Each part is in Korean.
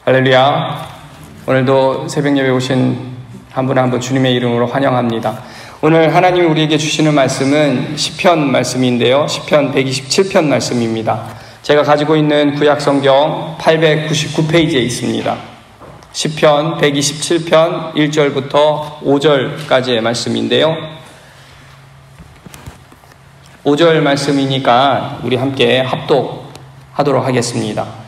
할렐루야. 오늘도 새벽 예배 오신 한 분 한 분 주님의 이름으로 환영합니다. 오늘 하나님이 우리에게 주시는 말씀은 시편 말씀인데요. 시편 127편 말씀입니다. 제가 가지고 있는 구약 성경 899페이지에 있습니다. 시편 127편 1절부터 5절까지의 말씀인데요. 5절 말씀이니까 우리 함께 합독하도록 하겠습니다.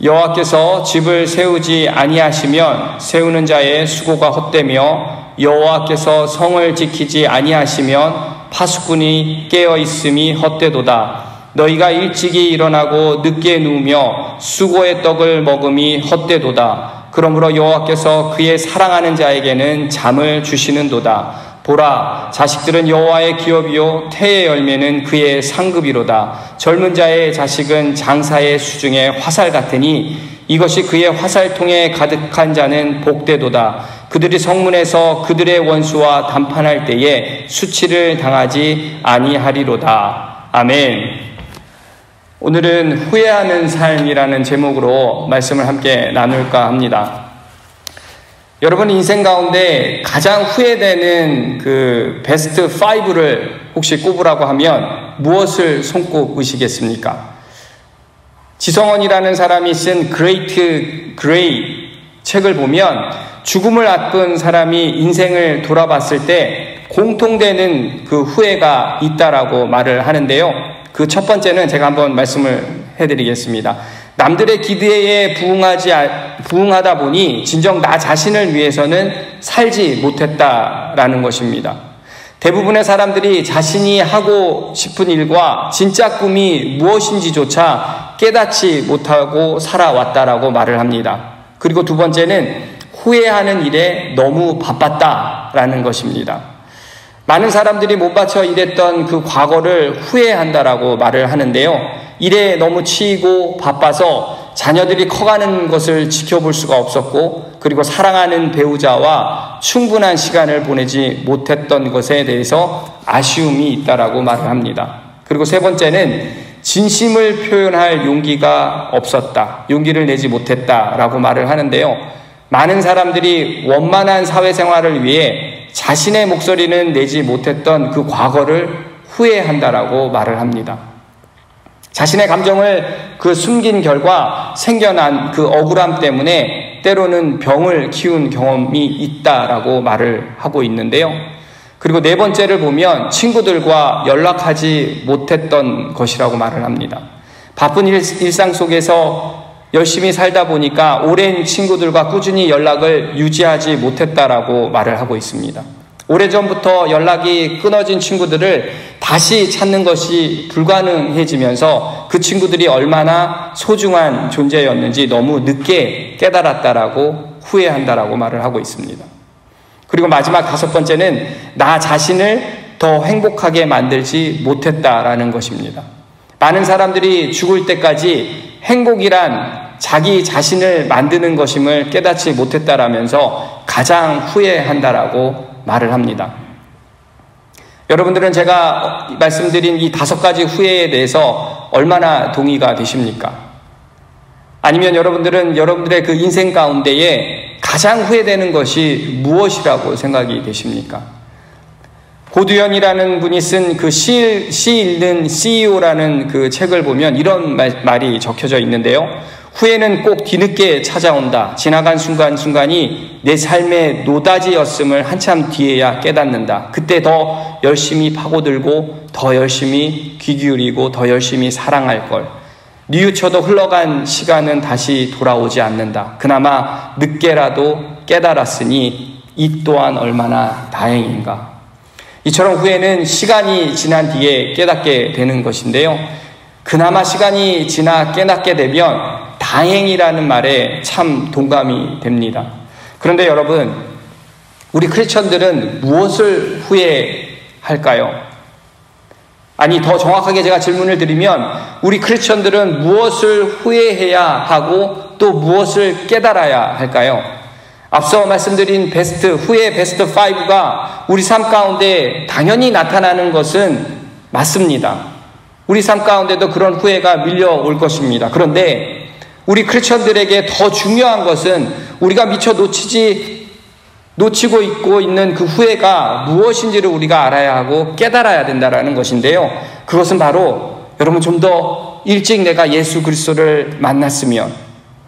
여호와께서 집을 세우지 아니하시면 세우는 자의 수고가 헛되며 여호와께서 성을 지키지 아니하시면 파수꾼이 깨어 있음이 헛되도다. 너희가 일찍이 일어나고 늦게 누우며 수고의 떡을 먹음이 헛되도다. 그러므로 여호와께서 그의 사랑하는 자에게는 잠을 주시는도다. 보라, 자식들은 여호와의 기업이요 태의 열매는 그의 상급이로다. 젊은 자의 자식은 장사의 수중에 화살 같으니 이것이 그의 화살통에 가득한 자는 복되도다. 그들이 성문에서 그들의 원수와 담판할 때에 수치를 당하지 아니하리로다. 아멘. 오늘은 후회하는 삶이라는 제목으로 말씀을 함께 나눌까 합니다. 여러분 인생 가운데 가장 후회되는 그 베스트 5를 혹시 꼽으라고 하면 무엇을 손꼽으시겠습니까? 지성원이라는 사람이 쓴 그레이트 그레이 책을 보면 죽음을 앞둔 사람이 인생을 돌아봤을 때 공통되는 그 후회가 있다라고 말을 하는데요. 그 첫 번째는 제가 한번 말씀을 해드리겠습니다. 남들의 기대에 부응하다 보니 진정 나 자신을 위해서는 살지 못했다라는 것입니다. 대부분의 사람들이 자신이 하고 싶은 일과 진짜 꿈이 무엇인지조차 깨닫지 못하고 살아왔다라고 말을 합니다. 그리고 두 번째는 후회하는 일에 너무 바빴다라는 것입니다. 많은 사람들이 못 바쳐 일했던 그 과거를 후회한다라고 말을 하는데요. 일에 너무 치이고 바빠서 자녀들이 커가는 것을 지켜볼 수가 없었고, 그리고 사랑하는 배우자와 충분한 시간을 보내지 못했던 것에 대해서 아쉬움이 있다라고 말을 합니다. 그리고 세 번째는 진심을 표현할 용기가 없었다, 용기를 내지 못했다라고 말을 하는데요. 많은 사람들이 원만한 사회생활을 위해 자신의 목소리는 내지 못했던 그 과거를 후회한다라고 말을 합니다. 자신의 감정을 숨긴 결과 생겨난 그 억울함 때문에 때로는 병을 키운 경험이 있다라고 말을 하고 있는데요. 그리고 네 번째를 보면 친구들과 연락하지 못했던 것이라고 말을 합니다. 바쁜 일상 속에서 열심히 살다 보니까 오랜 친구들과 꾸준히 연락을 유지하지 못했다라고 말을 하고 있습니다. 오래전부터 연락이 끊어진 친구들을 다시 찾는 것이 불가능해지면서 그 친구들이 얼마나 소중한 존재였는지 너무 늦게 깨달았다라고 후회한다라고 말을 하고 있습니다. 그리고 마지막 다섯 번째는 나 자신을 더 행복하게 만들지 못했다라는 것입니다. 많은 사람들이 죽을 때까지 행복이란 자기 자신을 만드는 것임을 깨닫지 못했다라면서 가장 후회한다라고 말을 합니다. 여러분들은 제가 말씀드린 이 다섯 가지 후회에 대해서 얼마나 동의가 되십니까? 아니면 여러분들은 여러분들의 그 인생 가운데에 가장 후회되는 것이 무엇이라고 생각이 되십니까? 고두현이라는 분이 쓴 그 시 읽는 CEO라는 그 책을 보면 이런 말이 적혀져 있는데요. 후회는 꼭 뒤늦게 찾아온다. 지나간 순간순간이 내 삶의 노다지였음을 한참 뒤에야 깨닫는다. 그때 더 열심히 파고들고 더 열심히 귀 기울이고 더 열심히 사랑할 걸. 뉘우쳐도 흘러간 시간은 다시 돌아오지 않는다. 그나마 늦게라도 깨달았으니 이 또한 얼마나 다행인가. 이처럼 후회는 시간이 지난 뒤에 깨닫게 되는 것인데요. 그나마 시간이 지나 깨닫게 되면 다행이라는 말에 참 동감이 됩니다. 그런데 여러분, 우리 크리스천들은 무엇을 후회할까요? 아니, 더 정확하게 제가 질문을 드리면 우리 크리스천들은 무엇을 후회해야 하고 또 무엇을 깨달아야 할까요? 앞서 말씀드린 후회 베스트 5가 우리 삶 가운데 당연히 나타나는 것은 맞습니다. 우리 삶 가운데도 그런 후회가 밀려올 것입니다. 그런데 우리 크리스천들에게 더 중요한 것은 우리가 미처 놓치고 있고 있는 그 후회가 무엇인지를 우리가 알아야 하고 깨달아야 된다는 것인데요. 그것은 바로 여러분 좀 더 일찍 내가 예수 그리스도를 만났으면,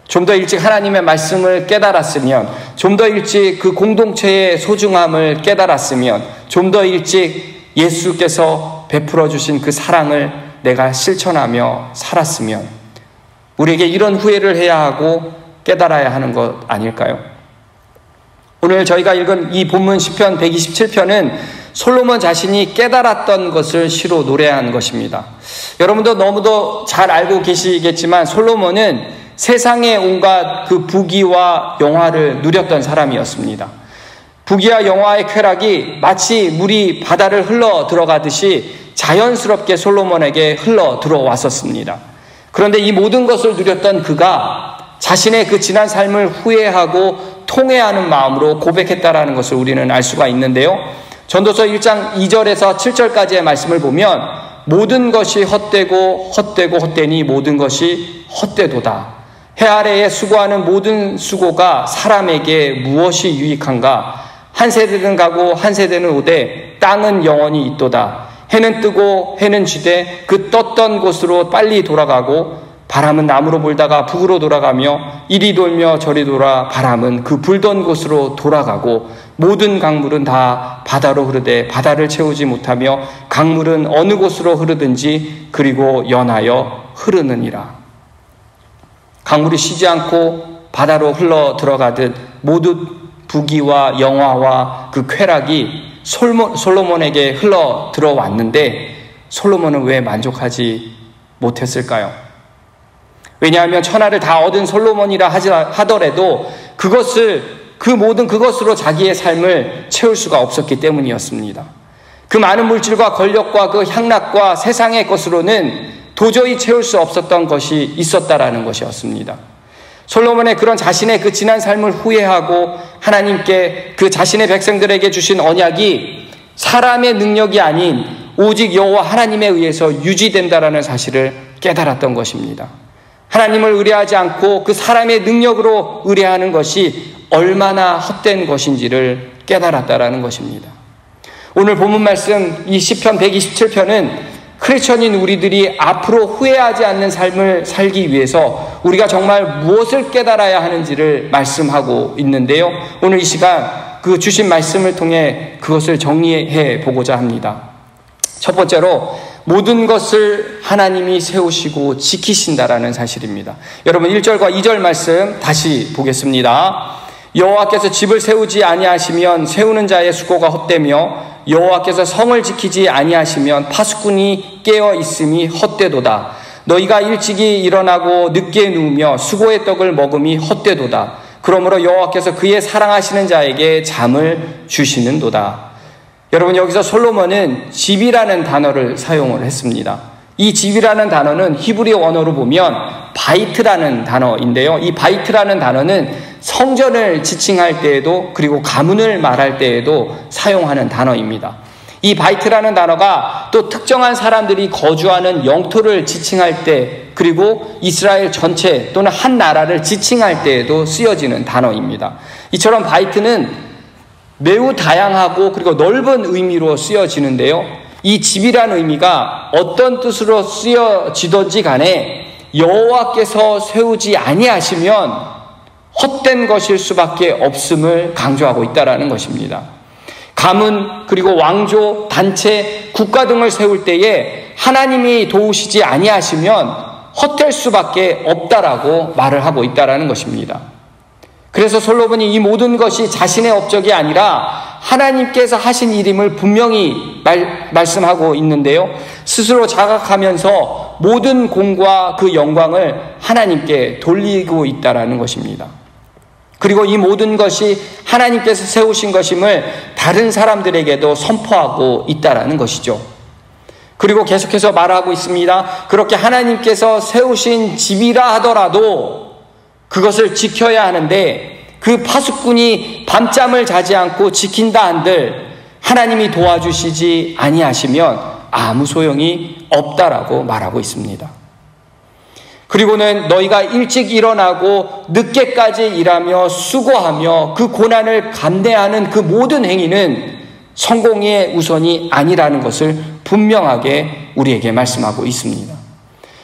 좀 더 일찍 하나님의 말씀을 깨달았으면, 좀 더 일찍 그 공동체의 소중함을 깨달았으면, 좀 더 일찍 예수께서 베풀어 주신 그 사랑을 내가 실천하며 살았으면, 우리에게 이런 후회를 해야 하고 깨달아야 하는 것 아닐까요? 오늘 저희가 읽은 이 본문 시편 127편은 솔로몬 자신이 깨달았던 것을 시로 노래한 것입니다. 여러분도 너무도 잘 알고 계시겠지만 솔로몬은 세상의 온갖 그 부귀와 영화를 누렸던 사람이었습니다. 부귀와 영화의 쾌락이 마치 물이 바다를 흘러 들어가듯이 자연스럽게 솔로몬에게 흘러 들어왔었습니다. 그런데 이 모든 것을 누렸던 그가 자신의 그 지난 삶을 후회하고 통회하는 마음으로 고백했다라는 것을 우리는 알 수가 있는데요. 전도서 1장 2절에서 7절까지의 말씀을 보면 모든 것이 헛되니 모든 것이 헛되도다. 해 아래에 수고하는 모든 수고가 사람에게 무엇이 유익한가? 한 세대는 가고 한 세대는 오되 땅은 영원히 있도다. 해는 뜨고 해는 지되 그 떴던 곳으로 빨리 돌아가고 바람은 남으로 불다가 북으로 돌아가며 이리 돌며 저리 돌아 바람은 그 불던 곳으로 돌아가고 모든 강물은 다 바다로 흐르되 바다를 채우지 못하며 강물은 어느 곳으로 흐르든지 그리고 연하여 흐르느니라. 강물이 쉬지 않고 바다로 흘러 들어가듯 모든 부귀와 영화와 그 쾌락이 솔로몬에게 흘러 들어왔는데 솔로몬은 왜 만족하지 못했을까요? 왜냐하면 천하를 다 얻은 솔로몬이라 하더라도 그 모든 그것으로 자기의 삶을 채울 수가 없었기 때문이었습니다. 그 많은 물질과 권력과 그 향락과 세상의 것으로는 도저히 채울 수 없었던 것이 있었다라는 것이었습니다. 솔로몬의 그런 자신의 그 지난 삶을 후회하고 하나님께 그 자신의 백성들에게 주신 언약이 사람의 능력이 아닌 오직 여호와 하나님에 의해서 유지된다라는 사실을 깨달았던 것입니다. 하나님을 의뢰하지 않고 그 사람의 능력으로 의뢰하는 것이 얼마나 헛된 것인지를 깨달았다라는 것입니다. 오늘 본문 말씀 이 시편 127편은 크리스천인 우리들이 앞으로 후회하지 않는 삶을 살기 위해서 우리가 정말 무엇을 깨달아야 하는지를 말씀하고 있는데요. 오늘 이 시간 그 주신 말씀을 통해 그것을 정리해 보고자 합니다. 첫 번째로 모든 것을 하나님이 세우시고 지키신다라는 사실입니다. 여러분 1절과 2절 말씀 다시 보겠습니다. 여호와께서 집을 세우지 아니하시면 세우는 자의 수고가 헛되며 여호와께서 성을 지키지 아니하시면 파수꾼이 깨어 있음이 헛되도다. 너희가 일찍이 일어나고 늦게 누우며 수고의 떡을 먹음이 헛되도다. 그러므로 여호와께서 그의 사랑하시는 자에게 잠을 주시는도다. 여러분 여기서 솔로몬은 집이라는 단어를 사용을 했습니다. 이 집이라는 단어는 히브리 언어로 보면 바이트라는 단어인데요. 이 바이트라는 단어는 성전을 지칭할 때에도 그리고 가문을 말할 때에도 사용하는 단어입니다. 이 바이트라는 단어가 또 특정한 사람들이 거주하는 영토를 지칭할 때 그리고 이스라엘 전체 또는 한 나라를 지칭할 때에도 쓰여지는 단어입니다. 이처럼 바이트는 매우 다양하고 그리고 넓은 의미로 쓰여지는데요. 이 집이라는 의미가 어떤 뜻으로 쓰여지든지 간에 여호와께서 세우지 아니하시면 헛된 것일 수밖에 없음을 강조하고 있다는 것입니다. 가문 그리고 왕조, 단체, 국가 등을 세울 때에 하나님이 도우시지 아니하시면 헛될 수밖에 없다라고 말을 하고 있다는 것입니다. 그래서 솔로몬이 이 모든 것이 자신의 업적이 아니라 하나님께서 하신 일임을 분명히 말씀하고 있는데요. 스스로 자각하면서 모든 공과 그 영광을 하나님께 돌리고 있다는 것입니다. 그리고 이 모든 것이 하나님께서 세우신 것임을 다른 사람들에게도 선포하고 있다는 것이죠. 그리고 계속해서 말하고 있습니다. 그렇게 하나님께서 세우신 집이라 하더라도 그것을 지켜야 하는데 그 파수꾼이 밤잠을 자지 않고 지킨다 한들 하나님이 도와주시지 아니하시면 아무 소용이 없다라고 말하고 있습니다. 그리고는 너희가 일찍 일어나고 늦게까지 일하며 수고하며 그 고난을 감내하는 그 모든 행위는 성공의 우선이 아니라는 것을 분명하게 우리에게 말씀하고 있습니다.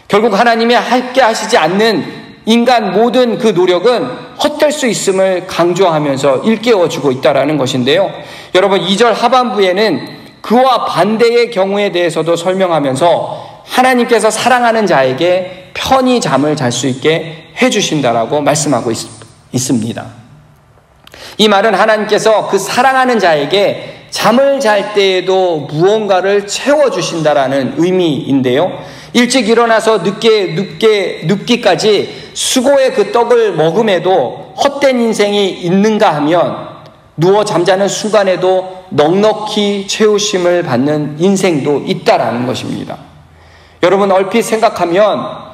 결국 하나님이 함께 하시지 않는 인간 모든 그 노력은 헛될 수 있음을 강조하면서 일깨워주고 있다는 것인데요. 여러분 2절 하반부에는 그와 반대의 경우에 대해서도 설명하면서 하나님께서 사랑하는 자에게 편히 잠을 잘 수 있게 해주신다라고 말씀하고 있습니다. 이 말은 하나님께서 그 사랑하는 자에게 잠을 잘 때에도 무언가를 채워주신다라는 의미인데요. 일찍 일어나서 눕기까지 수고의 그 떡을 먹음에도 헛된 인생이 있는가 하면 누워 잠자는 순간에도 넉넉히 채우심을 받는 인생도 있다라는 것입니다. 여러분 얼핏 생각하면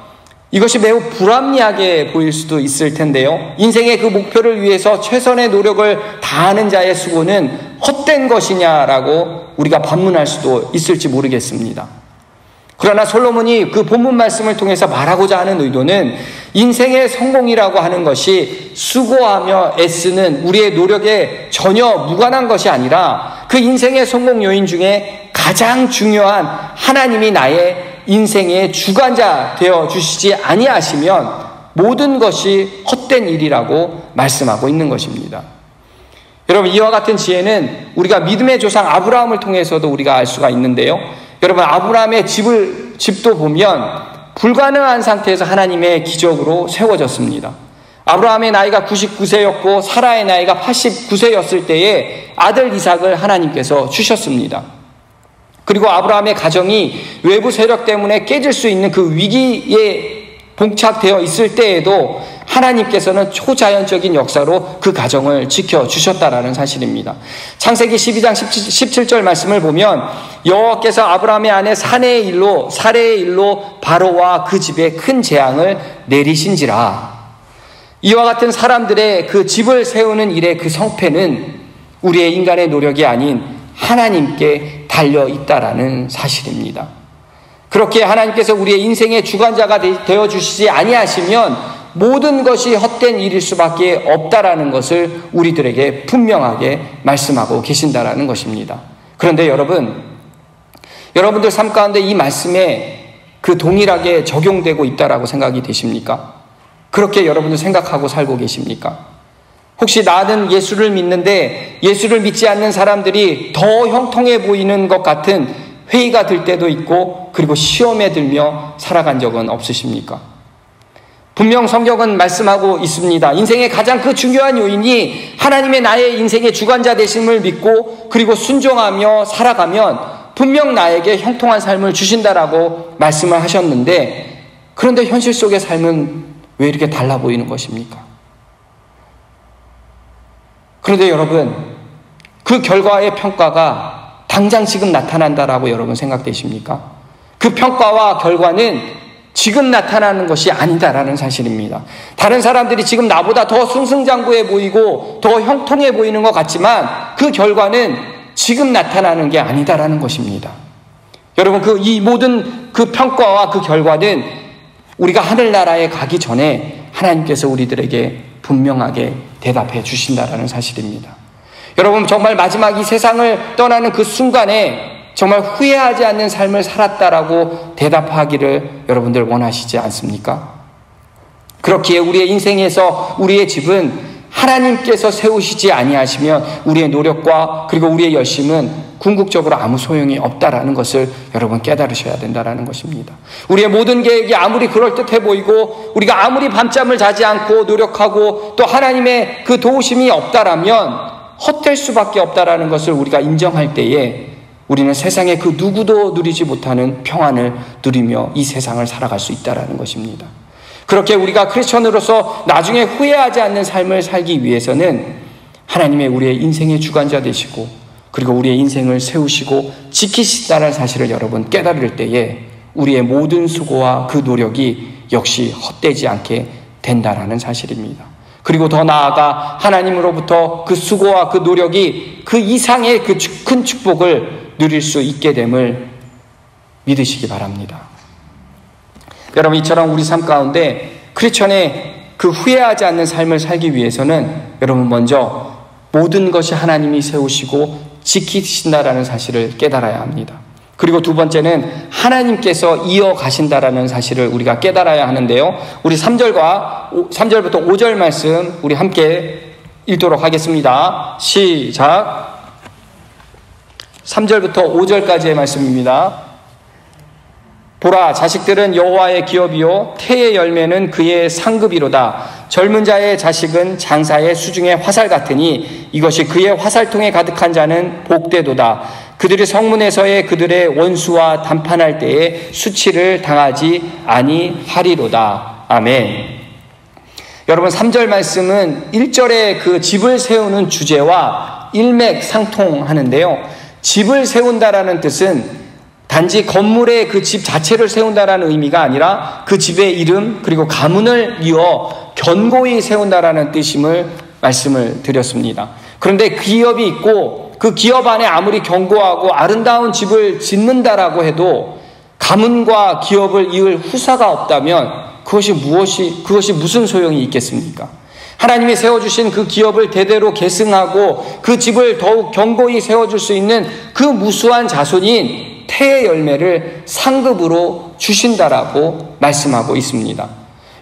이것이 매우 불합리하게 보일 수도 있을 텐데요. 인생의 그 목표를 위해서 최선의 노력을 다하는 자의 수고는 헛된 것이냐라고 우리가 반문할 수도 있을지 모르겠습니다. 그러나 솔로몬이 그 본문 말씀을 통해서 말하고자 하는 의도는 인생의 성공이라고 하는 것이 수고하며 애쓰는 우리의 노력에 전혀 무관한 것이 아니라 그 인생의 성공 요인 중에 가장 중요한 하나님이 나의 인생의 주관자 되어 주시지 아니하시면 모든 것이 헛된 일이라고 말씀하고 있는 것입니다. 여러분 이와 같은 지혜는 우리가 믿음의 조상 아브라함을 통해서도 우리가 알 수가 있는데요. 여러분 아브라함의 집도 보면 불가능한 상태에서 하나님의 기적으로 세워졌습니다. 아브라함의 나이가 99세였고 사라의 나이가 89세였을 때에 아들 이삭을 하나님께서 주셨습니다. 그리고 아브라함의 가정이 외부 세력 때문에 깨질 수 있는 그 위기에 봉착되어 있을 때에도 하나님께서는 초자연적인 역사로 그 가정을 지켜주셨다라는 사실입니다. 창세기 12장 17절 말씀을 보면 여호와께서 아브라함의 아내 사레의 일로 바로와 그 집에 큰 재앙을 내리신지라. 이와 같은 사람들의 그 집을 세우는 일의 그 성패는 우리의 인간의 노력이 아닌 하나님께 달려 있다라는 사실입니다. 그렇게 하나님께서 우리의 인생의 주관자가 되어 주시지 아니하시면 모든 것이 헛된 일일 수밖에 없다라는 것을 우리들에게 분명하게 말씀하고 계신다라는 것입니다. 그런데 여러분들 삶 가운데 이 말씀에 그 동일하게 적용되고 있다라고 생각이 되십니까? 그렇게 여러분들 생각하고 살고 계십니까? 혹시 나는 예수를 믿는데 예수를 믿지 않는 사람들이 더 형통해 보이는 것 같은 회의가 들 때도 있고 그리고 시험에 들며 살아간 적은 없으십니까? 분명 성경은 말씀하고 있습니다. 인생의 가장 그 중요한 요인이 하나님의 나의 인생의 주관자 되심을 믿고 그리고 순종하며 살아가면 분명 나에게 형통한 삶을 주신다라고 말씀을 하셨는데 그런데 현실 속의 삶은 왜 이렇게 달라 보이는 것입니까? 그런데 여러분 그 결과의 평가가 당장 지금 나타난다라고 여러분 생각되십니까? 그 평가와 결과는 지금 나타나는 것이 아니다라는 사실입니다. 다른 사람들이 지금 나보다 더 승승장구해 보이고 더 형통해 보이는 것 같지만 그 결과는 지금 나타나는 게 아니다라는 것입니다. 여러분 이 모든 그 평가와 그 결과는 우리가 하늘나라에 가기 전에 하나님께서 우리들에게 분명하게 대답해 주신다라는 사실입니다. 여러분 정말 마지막 이 세상을 떠나는 그 순간에 정말 후회하지 않는 삶을 살았다라고 대답하기를 여러분들 원하시지 않습니까? 그렇기에 우리의 인생에서 우리의 집은 하나님께서 세우시지 아니하시면 우리의 노력과 그리고 우리의 열심은 궁극적으로 아무 소용이 없다라는 것을 여러분 깨달으셔야 된다라는 것입니다. 우리의 모든 계획이 아무리 그럴듯해 보이고 우리가 아무리 밤잠을 자지 않고 노력하고 또 하나님의 그 도우심이 없다라면 헛될 수밖에 없다라는 것을 우리가 인정할 때에 우리는 세상에 그 누구도 누리지 못하는 평안을 누리며 이 세상을 살아갈 수 있다는 것입니다. 그렇게 우리가 크리스천으로서 나중에 후회하지 않는 삶을 살기 위해서는 하나님의 우리의 인생의 주관자 되시고 그리고 우리의 인생을 세우시고 지키시다는 사실을 여러분 깨달을 때에 우리의 모든 수고와 그 노력이 역시 헛되지 않게 된다는 사실입니다. 그리고 더 나아가 하나님으로부터 그 수고와 그 노력이 그 이상의 그 큰 축복을 누릴 수 있게 됨을 믿으시기 바랍니다. 여러분, 이처럼 우리 삶 가운데 크리스천의 그 후회하지 않는 삶을 살기 위해서는 여러분 먼저 모든 것이 하나님이 세우시고 지키신다라는 사실을 깨달아야 합니다. 그리고 두 번째는 하나님께서 이어가신다라는 사실을 우리가 깨달아야 하는데요. 우리 3절부터 5절 말씀 우리 함께 읽도록 하겠습니다. 시작. 3절부터 5절까지의 말씀입니다. 보라, 자식들은 여호와의 기업이요 태의 열매는 그의 상급이로다. 젊은 자의 자식은 장사의 수중의 화살 같으니 이것이 그의 화살통에 가득한 자는 복되도다. 그들이 성문에서의 그들의 원수와 담판할 때에 수치를 당하지 아니하리로다. 아멘. 여러분, 3절 말씀은 1절의 그 집을 세우는 주제와 일맥상통하는데요. 집을 세운다라는 뜻은 단지 건물의 그 집 자체를 세운다라는 의미가 아니라 그 집의 이름 그리고 가문을 이어 견고히 세운다라는 뜻임을 말씀을 드렸습니다. 그런데 기업이 있고 그 기업 안에 아무리 견고하고 아름다운 집을 짓는다라고 해도 가문과 기업을 이을 후사가 없다면 그것이 무슨 소용이 있겠습니까? 하나님이 세워주신 그 기업을 대대로 계승하고 그 집을 더욱 견고히 세워줄 수 있는 그 무수한 자손인 태의 열매를 상급으로 주신다라고 말씀하고 있습니다.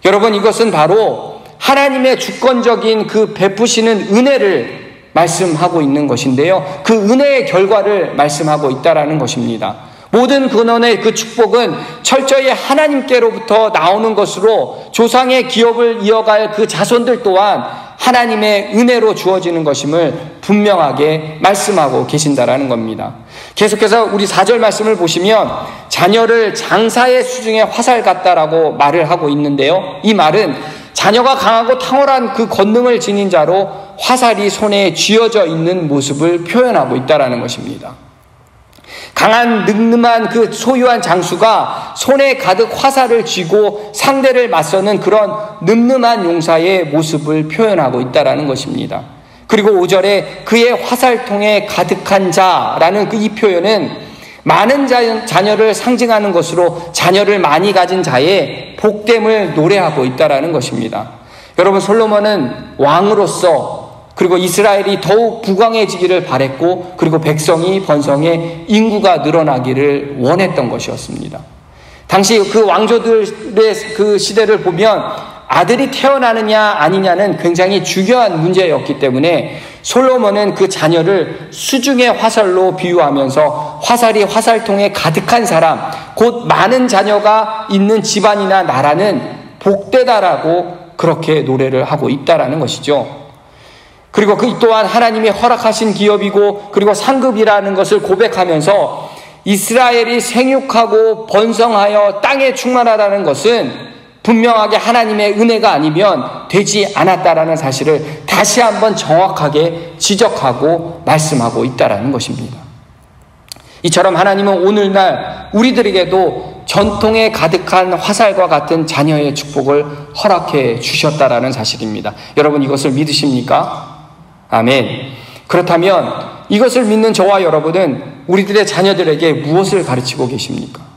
여러분, 이것은 바로 하나님의 주권적인 그 베푸시는 은혜를 말씀하고 있는 것인데요. 그 은혜의 결과를 말씀하고 있다라는 것입니다. 모든 근원의 그 축복은 철저히 하나님께로부터 나오는 것으로 조상의 기업을 이어갈 그 자손들 또한 하나님의 은혜로 주어지는 것임을 분명하게 말씀하고 계신다라는 겁니다. 계속해서 우리 4절 말씀을 보시면 자녀를 장사의 수중에 화살 같다라고 말을 하고 있는데요. 이 말은 자녀가 강하고 탕월한 그 권능을 지닌 자로 화살이 손에 쥐어져 있는 모습을 표현하고 있다라는 것입니다. 강한 늠름한 그 소유한 장수가 손에 가득 화살을 쥐고 상대를 맞서는 그런 늠름한 용사의 모습을 표현하고 있다라는 것입니다. 그리고 5절에 그의 화살통에 가득한 자라는 그 이 표현은 많은 자녀를 상징하는 것으로 자녀를 많이 가진 자의 복됨을 노래하고 있다라는 것입니다. 여러분, 솔로몬은 왕으로서 그리고 이스라엘이 더욱 부강해지기를 바랬고 그리고 백성이 번성해 인구가 늘어나기를 원했던 것이었습니다. 당시 그 왕조들의 그 시대를 보면 아들이 태어나느냐 아니냐는 굉장히 중요한 문제였기 때문에 솔로몬은 그 자녀를 수중의 화살로 비유하면서 화살이 화살통에 가득한 사람, 곧 많은 자녀가 있는 집안이나 나라는 복되다라고 그렇게 노래를 하고 있다라는 것이죠. 그리고 그 또한 하나님이 허락하신 기업이고 그리고 상급이라는 것을 고백하면서 이스라엘이 생육하고 번성하여 땅에 충만하다는 것은 분명하게 하나님의 은혜가 아니면 되지 않았다라는 사실을 다시 한번 정확하게 지적하고 말씀하고 있다라는 것입니다. 이처럼 하나님은 오늘날 우리들에게도 전통에 가득한 화살과 같은 자녀의 축복을 허락해 주셨다라는 사실입니다. 여러분, 이것을 믿으십니까? 아멘. 그렇다면 이것을 믿는 저와 여러분은 우리들의 자녀들에게 무엇을 가르치고 계십니까?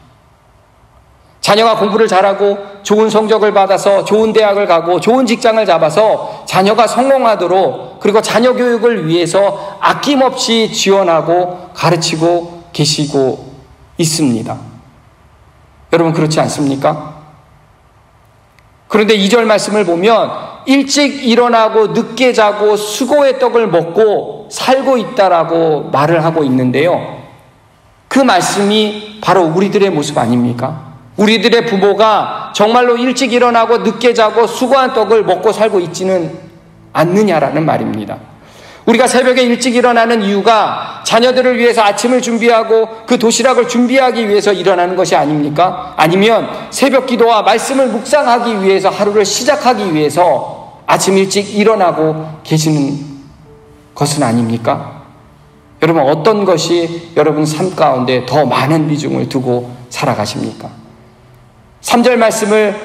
자녀가 공부를 잘하고 좋은 성적을 받아서 좋은 대학을 가고 좋은 직장을 잡아서 자녀가 성공하도록 그리고 자녀 교육을 위해서 아낌없이 지원하고 가르치고 계시고 있습니다. 여러분, 그렇지 않습니까? 그런데 2절 말씀을 보면 일찍 일어나고 늦게 자고 수고의 떡을 먹고 살고 있다라고 말을 하고 있는데요. 그 말씀이 바로 우리들의 모습 아닙니까? 우리들의 부모가 정말로 일찍 일어나고 늦게 자고 수고한 떡을 먹고 살고 있지는 않느냐라는 말입니다. 우리가 새벽에 일찍 일어나는 이유가 자녀들을 위해서 아침을 준비하고 그 도시락을 준비하기 위해서 일어나는 것이 아닙니까? 아니면 새벽 기도와 말씀을 묵상하기 위해서 하루를 시작하기 위해서 아침 일찍 일어나고 계시는 것은 아닙니까? 여러분, 어떤 것이 여러분 삶 가운데 더 많은 비중을 두고 살아가십니까? 3절 말씀을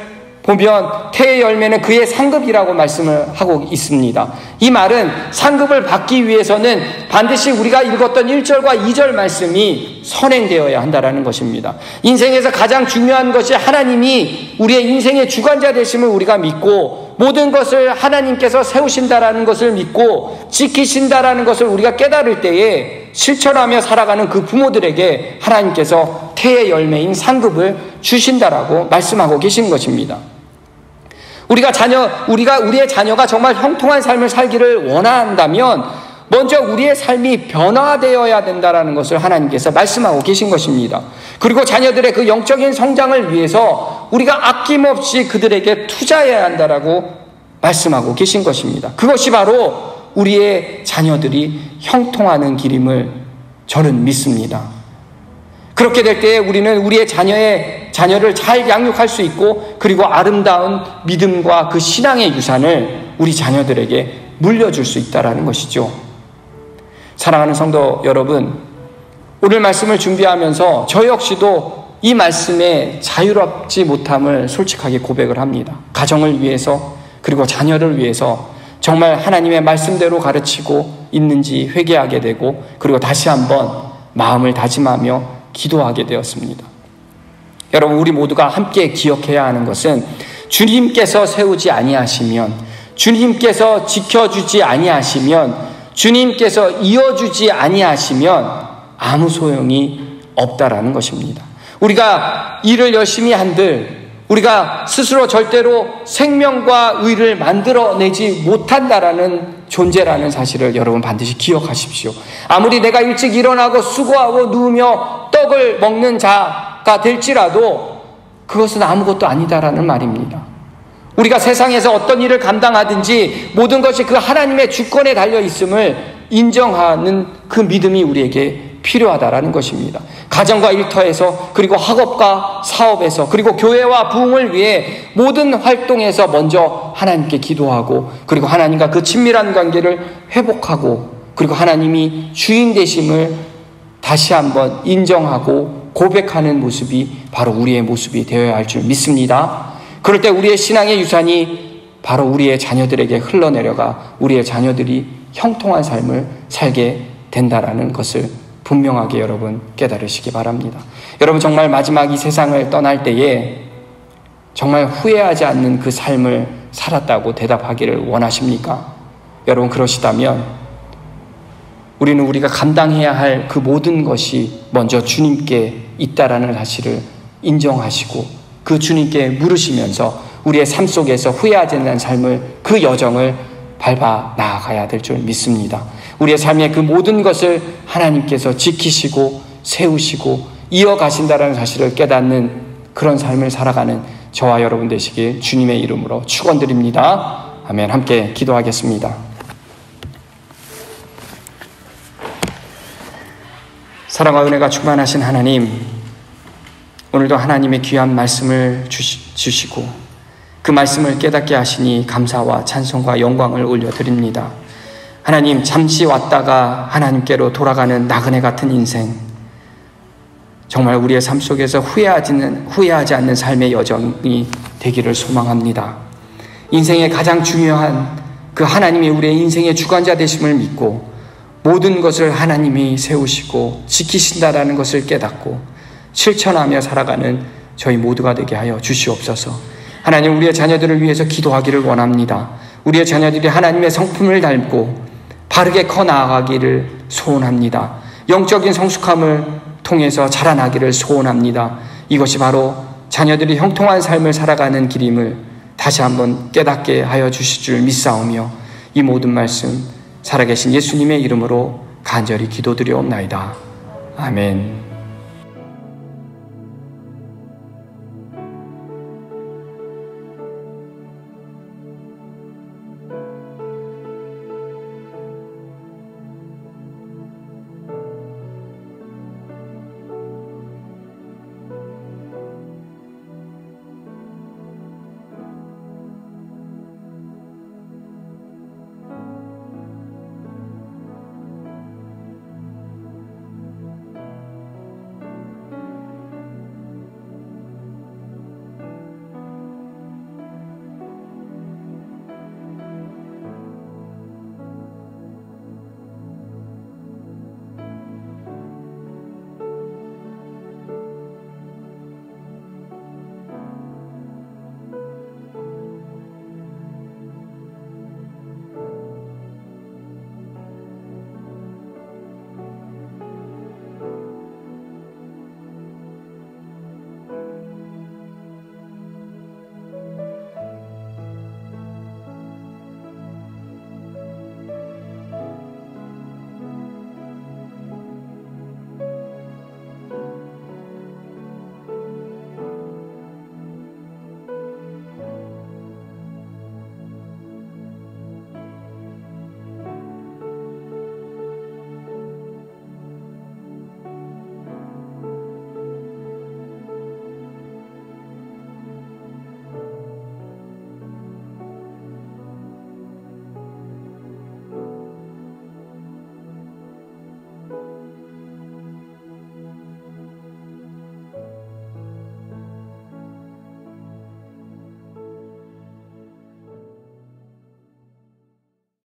보면 태의 열매는 그의 상급이라고 말씀을 하고 있습니다. 이 말은 상급을 받기 위해서는 반드시 우리가 읽었던 1절과 2절 말씀이 선행되어야 한다는 것입니다. 인생에서 가장 중요한 것이 하나님이 우리의 인생의 주관자 되심을 우리가 믿고 모든 것을 하나님께서 세우신다라는 것을 믿고 지키신다라는 것을 우리가 깨달을 때에 실천하며 살아가는 그 부모들에게 하나님께서 태의 열매인 상급을 주신다라고 말씀하고 계신 것입니다. 우리의 자녀가 정말 형통한 삶을 살기를 원한다면 먼저 우리의 삶이 변화되어야 된다라는 것을 하나님께서 말씀하고 계신 것입니다. 그리고 자녀들의 그 영적인 성장을 위해서 우리가 아낌없이 그들에게 투자해야 한다라고 말씀하고 계신 것입니다. 그것이 바로 우리의 자녀들이 형통하는 길임을 저는 믿습니다. 그렇게 될 때에 우리는 우리의 자녀를 잘 양육할 수 있고 그리고 아름다운 믿음과 그 신앙의 유산을 우리 자녀들에게 물려줄 수 있다는 것이죠. 사랑하는 성도 여러분, 오늘 말씀을 준비하면서 저 역시도 이 말씀에 자유롭지 못함을 솔직하게 고백을 합니다. 가정을 위해서 그리고 자녀를 위해서 정말 하나님의 말씀대로 가르치고 있는지 회개하게 되고 그리고 다시 한번 마음을 다짐하며 기도하게 되었습니다. 여러분, 우리 모두가 함께 기억해야 하는 것은 주님께서 세우지 아니하시면, 주님께서 지켜주지 아니하시면, 주님께서 이어주지 아니하시면 아무 소용이 없다라는 것입니다. 우리가 일을 열심히 한들 우리가 스스로 절대로 생명과 의를 만들어내지 못한다라는 존재라는 사실을 여러분 반드시 기억하십시오. 아무리 내가 일찍 일어나고 수고하고 누우며 떡을 먹는 자가 될지라도 그것은 아무것도 아니다라는 말입니다. 우리가 세상에서 어떤 일을 감당하든지 모든 것이 그 하나님의 주권에 달려 있음을 인정하는 그 믿음이 우리에게 필요하다라는 것입니다. 가정과 일터에서 그리고 학업과 사업에서 그리고 교회와 부흥을 위해 모든 활동에서 먼저 하나님께 기도하고 그리고 하나님과 그 친밀한 관계를 회복하고 그리고 하나님이 주인 되심을 다시 한번 인정하고 고백하는 모습이 바로 우리의 모습이 되어야 할 줄 믿습니다. 그럴 때 우리의 신앙의 유산이 바로 우리의 자녀들에게 흘러내려가 우리의 자녀들이 형통한 삶을 살게 된다라는 것을 분명하게 여러분 깨달으시기 바랍니다. 여러분, 정말 마지막 이 세상을 떠날 때에 정말 후회하지 않는 그 삶을 살았다고 대답하기를 원하십니까? 여러분, 그러시다면 우리는 우리가 감당해야 할 그 모든 것이 먼저 주님께 있다라는 사실을 인정하시고 그 주님께 물으시면서 우리의 삶 속에서 후회하지 않는 삶을, 그 여정을 밟아 나아가야 될 줄 믿습니다. 우리의 삶의 그 모든 것을 하나님께서 지키시고 세우시고 이어가신다는 사실을 깨닫는 그런 삶을 살아가는 저와 여러분 되시길 주님의 이름으로 축원드립니다. 아멘. 함께 기도하겠습니다. 사랑과 은혜가 충만하신 하나님, 오늘도 하나님의 귀한 말씀을 주시고 그 말씀을 깨닫게 하시니 감사와 찬송과 영광을 올려드립니다. 하나님, 잠시 왔다가 하나님께로 돌아가는 나그네 같은 인생, 정말 우리의 삶 속에서 후회하지 않는 삶의 여정이 되기를 소망합니다. 인생의 가장 중요한 그 하나님이 우리의 인생의 주관자 되심을 믿고 모든 것을 하나님이 세우시고 지키신다라는 것을 깨닫고 실천하며 살아가는 저희 모두가 되게 하여 주시옵소서. 하나님, 우리의 자녀들을 위해서 기도하기를 원합니다. 우리의 자녀들이 하나님의 성품을 닮고 바르게 커 나아가기를 소원합니다. 영적인 성숙함을 통해서 자라나기를 소원합니다. 이것이 바로 자녀들이 형통한 삶을 살아가는 길임을 다시 한번 깨닫게 하여 주실 줄 믿사오며 이 모든 말씀 살아계신 예수님의 이름으로 간절히 기도드리옵나이다. 아멘.